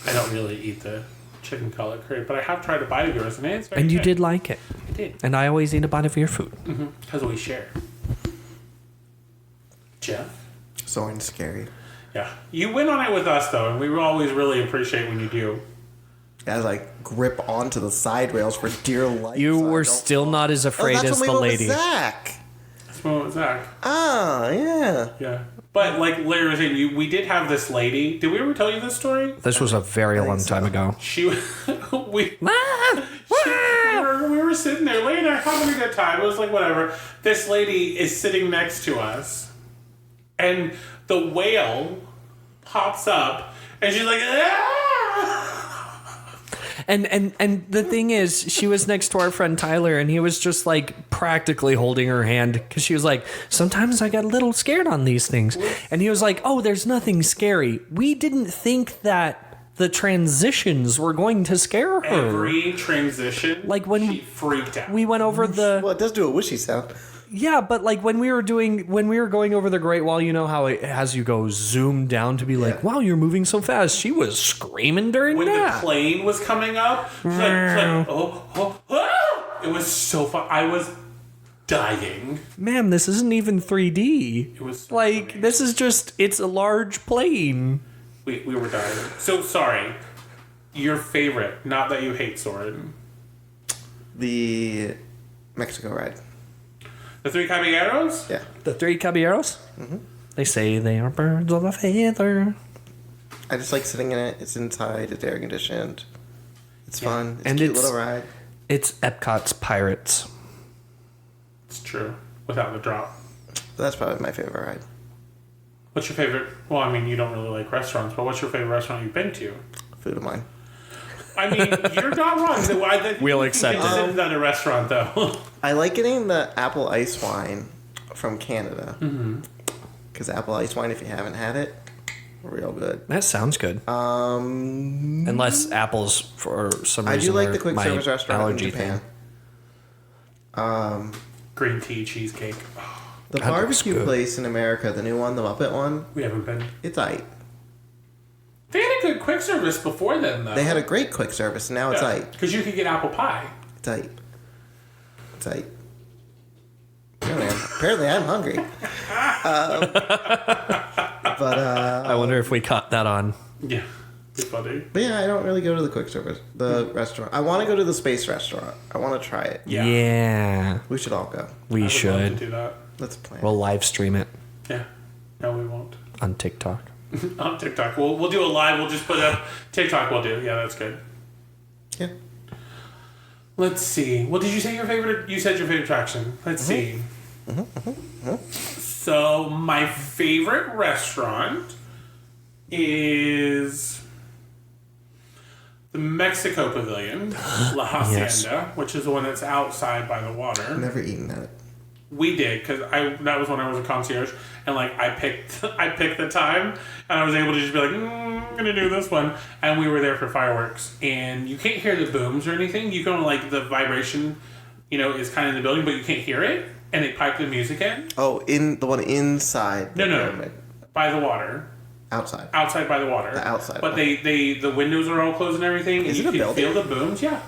I don't really eat the chicken cutlet curry, but I have tried a bite of yours, and it's very And you good. did like it. I did. And I always eat a bite of your food. Because we share. Jeff? Soaring scary. Yeah. You win on it with us, though, and we will always really appreciate when you do. As I grip onto the side rails for dear life. You so I were don't still fall. not as afraid that's as when the we went lady. with Zach. That's what was that? Oh, yeah. Yeah. But, like Larry was saying, we did have this lady. Did we ever tell you this story? This was a very long time ago. She we were sitting there, laying there, having a good time. It was like, whatever. This lady is sitting next to us, and the whale pops up, and she's like, ah! And the thing is, she was next to our friend Tyler, and he was just like practically holding her hand because she was like, sometimes I get a little scared on these things. And he was like, oh, there's nothing scary. We didn't think that the transitions were going to scare her. Every transition, Like when she freaked out. We went over the... Well, it does do a wishy sound. Yeah, but like when we were going over the Great Wall, you know how it has you go zoom down to be like, wow, you're moving so fast. She was screaming during when that. the plane was coming up, she's like, oh, ah! It was so fun. I was dying. Man, this isn't even 3D. It was so like funny. this is just it's a large plane. We were dying. So sorry. Your favorite, not that you hate Soren. The Mexico ride. The Three Caballeros? Yeah. The Three Caballeros? Mm-hmm. They say they are birds of a feather. I just like sitting in it. It's inside. It's air conditioned. It's fun. It's And a cute it's- little ride. It's Epcot's Pirates. It's true. Without the drop. But that's probably my favorite ride. What's your favorite? Well, I mean, you don't really like restaurants, but what's your favorite restaurant you've been to? Food of mine. I mean, you're not wrong. We'll accept it. It's at a restaurant, though. I like getting the apple ice wine from Canada. Because apple ice wine, if you haven't had it, real good. That sounds good. Unless apples for some I reason. do like are the quick my service restaurant in allergy Japan. thing. Green tea cheesecake. The That looks barbecue good. place in America, the new one, the Muppet one, We haven't been. it's aight. They had a good quick service before then, though. They had a great quick service, and now it's aight. Because you could get apple pie. It's aight. It's aight. Apparently I'm hungry. I wonder if we caught that on. Yeah. Be funny. But yeah, I don't really go to the quick service, the restaurant. I want to go to the space restaurant. I want to try it. Yeah. We should all go. We I would love should. to do that. Let's plan. We'll live stream it Yeah. No, we won't. on TikTok. On TikTok. We'll do a live. We'll just put up TikTok. We'll do. Yeah, that's good. Yeah. Let's see. What did you say your favorite? You said your favorite attraction. Let's see. So my favorite restaurant is the Mexico Pavilion, La Hacienda, Yes. which is the one that's outside by the water. Never eaten that. We did because that was when I was a concierge, and like I picked the time, and I was able to just be like, I'm gonna do this one, and we were there for fireworks, and you can't hear the booms or anything. You can like the vibration, is kind of in the building, but you can't hear it, and they pipe the music in. Oh, in the one inside. The No, pyramid. by the water, Outside. outside by the water, The outside But one. the windows are all closed and everything, Is and it you a can building? feel the booms. Yeah,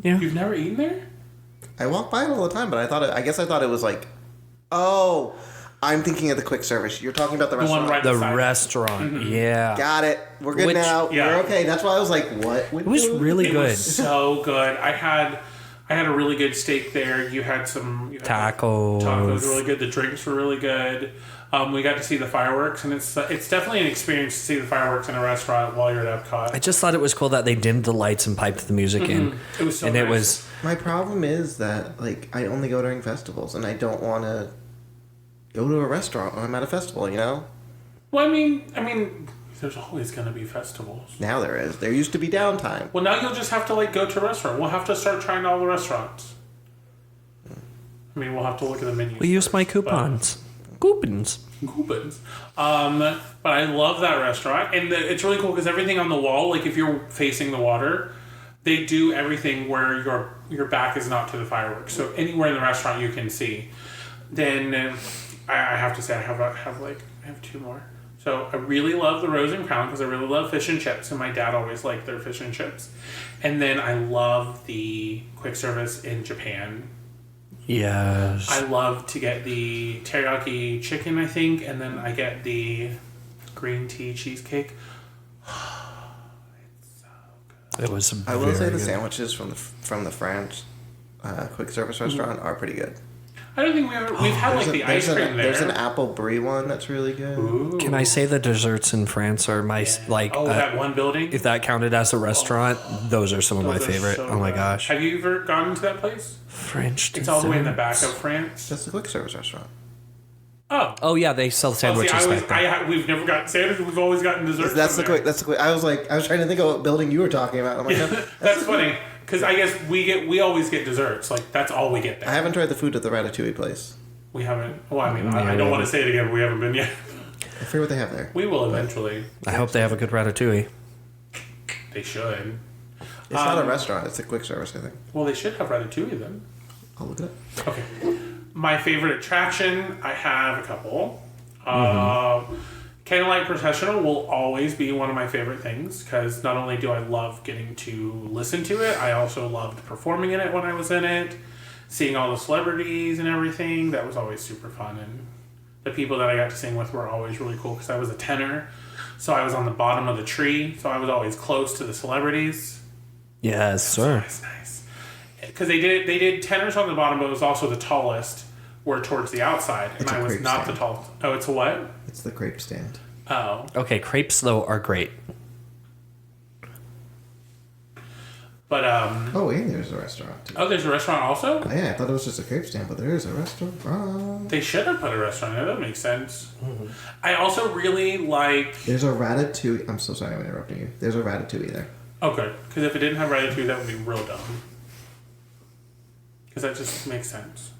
Yeah. you've never eaten there? I walk by it all the time, but I guess I thought it was like, oh, I'm thinking of the quick service. You're talking about the one restaurant. right- The Side. restaurant. Yeah. Got it. We're good Which- now. yeah. We're okay. That's why I was like, what? It was really It good. was so good. I had a really good steak there. You had some Tacos. Tacos were really good. The drinks were really good. We got to see the fireworks, and it's definitely an experience to see the fireworks in a restaurant while you're at Epcot. I just thought it was cool that they dimmed the lights and piped the music in. It was so and nice. it was My problem is that like I only go during festivals, and I don't want to go to a restaurant when I'm at a festival. Well, I mean, There's always going to be festivals. Now there is. There used to be downtime. Well, now you'll just have to, like, go to a restaurant. We'll have to start trying all the restaurants. I mean, we'll have to look at the menus. We use my coupons. Coupons. But I love that restaurant. And it's really cool because everything on the wall, like, if you're facing the water, they do everything where your back is not to the fireworks. So anywhere in the restaurant you can see. Then I have to say I have two more. So I really love the Rose and Crown because I really love fish and chips, and my dad always liked their fish and chips. And then I love the quick service in Japan. Yes. I love to get the teriyaki chicken, I think, and then I get the green tea cheesecake. It's so good. It was. I will say the good. sandwiches from the French quick service restaurant are pretty good. I don't think we've had like the ice cream there. There's an apple brie one that's really good. Ooh. Can I say the desserts in France are my that one building? If that counted as a restaurant, those are some of my favorite. So oh my good. gosh. Have you ever gone to that place? French. It's all the way in the back of France. That's a quick service restaurant. Oh, yeah, they sell sandwiches back there. We've never gotten sandwiches. We've always gotten desserts. That's the quick. I was trying to think of what building you were talking about. I'm like, that's funny because I guess we always get desserts. Like that's all we get there. I haven't tried the food at the Ratatouille place. We haven't. Well, I mean, I don't want to say it again, but we haven't been yet. I forget what they have there. We will eventually. I hope they have a good ratatouille. They should. It's not a restaurant. It's a quick service, I think. Well, they should have Ratatouille then. I'll look it up. Okay. My favorite attraction, I have a couple. Candlelight Processional will always be one of my favorite things because not only do I love getting to listen to it, I also loved performing in it when I was in it. Seeing all the celebrities and everything, that was always super fun. And the people that I got to sing with were always really cool because I was a tenor. So I was on the bottom of the tree. So I was always close to the celebrities. Yes, sir. Nice. Because they did tenors on the bottom, but it was also the tallest were towards the outside. And I was not the tallest. Oh, it's a what? It's the crepe stand. Oh. Okay, crepes, though, are great. But, Oh, and there's a restaurant, too. Oh, there's a restaurant also? Oh, yeah, I thought it was just a crepe stand, but there is a restaurant. They should have put a restaurant there. That makes sense. Mm-hmm. I also really like... There's a Ratatouille. I'm so sorry I'm interrupting you. There's a Ratatouille there. Oh, good. Because if it didn't have Ratatouille, that would be real dumb. Because that just makes sense.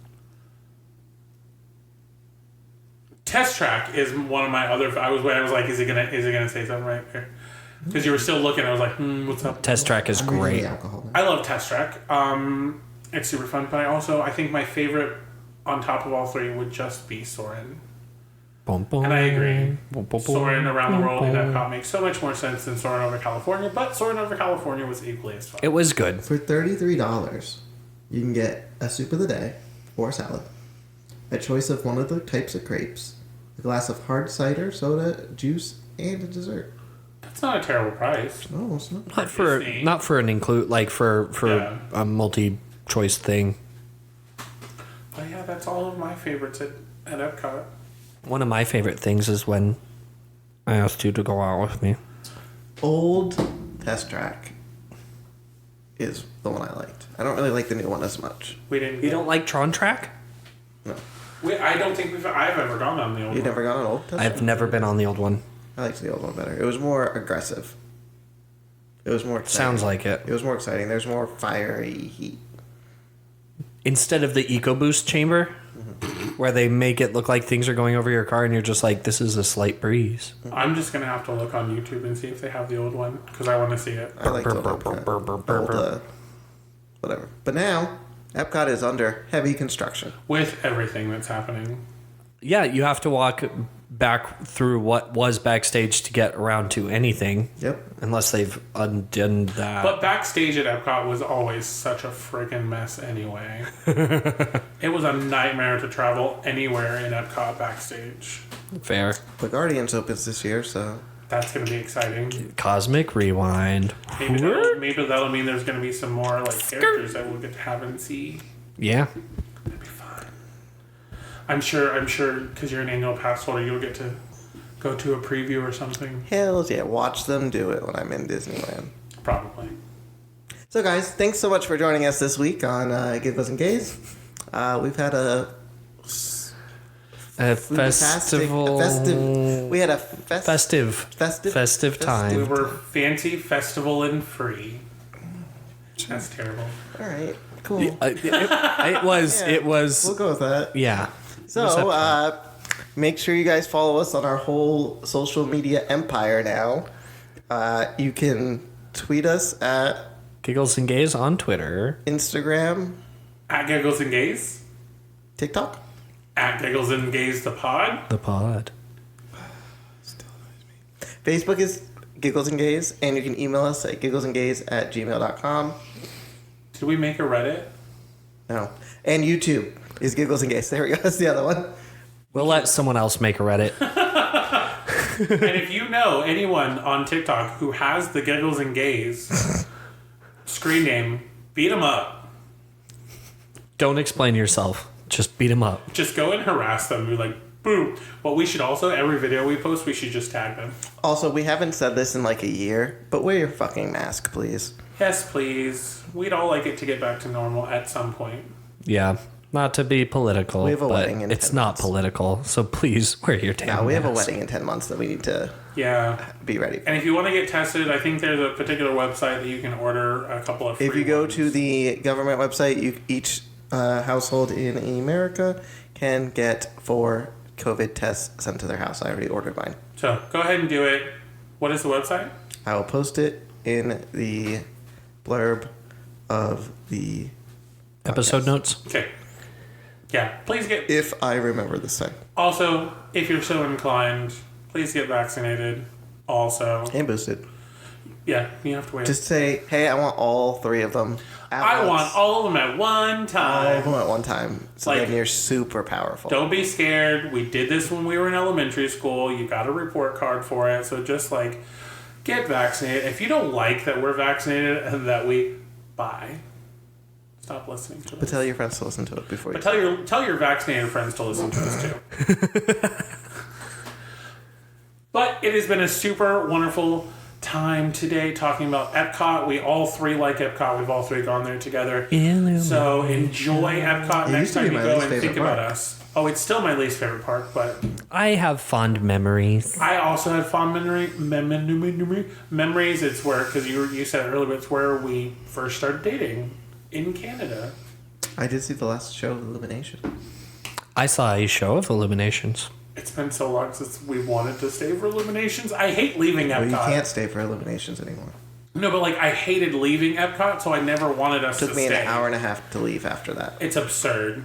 Test Track is one of my other... I was like, is he gonna say something right there? Because you were still looking. I was like, what's up? Test Track is great. I love Test Track. It's super fun. But I think my favorite on top of all three would just be Soarin'. Boom, boom, and I agree. Boom, boom, Soarin' around the world in Epcot makes so much more sense than Soarin' over California. But Soarin' over California was equally as fun. It was good. For $33, you can get a soup of the day or a salad, a choice of one of the types of crepes, a glass of hard cider, soda, juice, and a dessert. That's not a terrible price. No, it's not. Not for an include, like for a multi-choice thing. But yeah, that's all of my favorites at Epcot. One of my favorite things is when I asked you to go out with me. Old Test Track is the one I liked. I don't really like the new one as much. You don't like Tron Track? No. I don't think I've ever gone on the old one. You've never gone on Old Test Track? I've never been on the old one. I liked the old one better. It was more aggressive. It was more exciting. Sounds like it. It was more exciting. There's more fiery heat. Instead of the EcoBoost chamber, where they make it look like things are going over your car and you're just like, this is a slight breeze. I'm just going to have to look on YouTube and see if they have the old one because I want to see it. I like the old, whatever. But now, Epcot is under heavy construction. With everything that's happening. Yeah, you have to walk back through what was backstage to get around to anything. Yep. Unless they've undone that. But backstage at Epcot was always such a friggin' mess anyway. It was a nightmare to travel anywhere in Epcot backstage. Fair. The Guardians opens this year, so... That's going to be exciting. Cosmic Rewind. Maybe that'll mean there's going to be some more like characters that we'll get to have and see. Yeah. That'd be fun. I'm sure, because you're an annual pass holder, you'll get to go to a preview or something. Hells yeah, watch them do it when I'm in Disneyland. Probably. So guys, thanks so much for joining us this week on Give Us and Gaze. We've had a A fantastic- festival. We had a Festive time. We were fancy, festival, and free. That's terrible. All right, cool. It was. Yeah, It was. We'll go with that. Yeah. So, make sure you guys follow us on our whole social media empire now. You can tweet us at Giggles and Gays on Twitter. Instagram, At Giggles and Gaze. TikTok. At Giggles and Gaze the pod. The pod. Facebook is Giggles and Gays, and you can email us at gigglesandgays@gmail.com. Did we make a Reddit? No. And YouTube is Giggles and Gays. There we go. That's the other one. We'll let someone else make a Reddit. And if you know anyone on TikTok who has the Giggles and Gaze screen name, beat them up. Don't explain yourself. Just beat him up. Just go and harass them. Be like, boom. Well, we should also, every video we post, we should just tag them. Also, we haven't said this in like a year, but wear your fucking mask, please. Yes, please. We'd all like it to get back to normal at some point. Yeah. Not to be political, We have a but wedding in it's 10 not months. political, so please wear your damn Now, we have a mask. wedding in 10 months that we need to Yeah. be ready for. And if you want to get tested, I think there's a particular website that you can order a couple of free If you go ones. to the government website, each household in America can get 4 COVID tests sent to their house. I already ordered mine. So go ahead and do it. What is the website? I will post it in the blurb of the Episode podcast. notes. Okay. Yeah, please get... If I remember this time. Also, if you're so inclined, please get vaccinated. Also, And boosted. yeah, you have to wait. Just say, hey, I want all 3 of them. at I once. want all of them at one All of time. them at one time. So Like- then you're super powerful. Don't be scared. We did this when we were in elementary school. You got a report card for it. So just like get vaccinated. If you don't like that we're vaccinated and that we bye. Stop listening to But us. tell your friends to listen to it before you. But tell your vaccinated friends to listen to us too. But it has been a super wonderful time today talking about EPCOT. We all 3 like EPCOT. We've all 3 gone there together. So enjoy EPCOT It next used to time be you my go least and favorite think about park. us. Oh, it's still my least favorite park, but I have fond memories. I also had fond memories. It's where, because you said it earlier, but it's where we first started dating in Canada. I did see the last show of Illumination. I saw a show of Illuminations. It's been so long since we wanted to stay for Illuminations. I hate leaving Epcot. But you can't stay for Illuminations anymore. No, but like I hated leaving Epcot, so I never wanted us It took to me stay. an hour and a half to leave after that. It's absurd.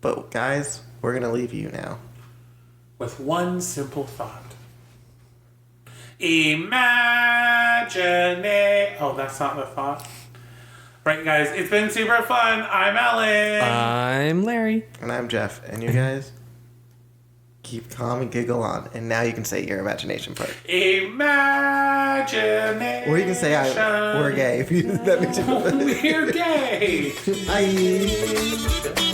But guys, we're gonna leave you now. With one simple thought. Imagine it. Oh, that's not the thought. Right, guys, it's been super fun. I'm Ellen. I'm Larry. And I'm Jeff. And you guys keep calm and giggle on. And now you can say your imagination part. Imagination. Or you can say we're gay if you that makes you feel better. We're gay. Bye.